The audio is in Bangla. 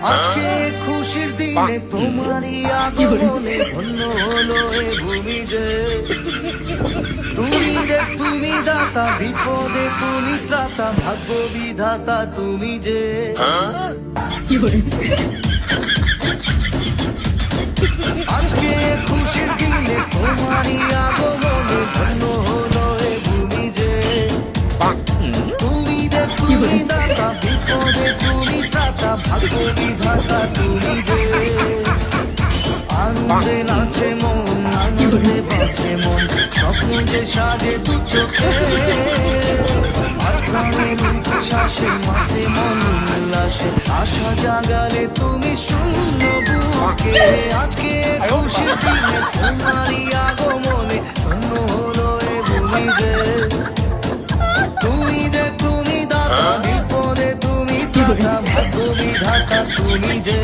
আজকে খুশির দিনে তোমারই আগমনে ধন্য হলো এ ভূমি যে। তুমি দাতা, বিপদে তুমি ত্রাতা, ভাগ্য বিধাতা তুমি যে। আজকে খুশির দিনে তোমারই আগমনে ধন্য হলো এ ভূমি যে। তুমি দাতা, বিপদে তুমি ত্রাতা, ভাগ্য বিধাতা তুমি যে। আনন্দে নাচে মন, আনন্দে বাঁচে মন, স্বপ্ন যে সাজে দু চোখে। আজ প্রাণের উচ্ছ্বাসে মাঝে মন উল্লাসে, আশা জাগালে তুমি শূন্য বুকে। আজকে খুশির দিনে তোমারই আগমনে ধন্য হলো এ ভূমি যে। তুমি দাতা, বিপদে তুমি ত্রাতা, ভাগ্য বিধাতা তুমি যে।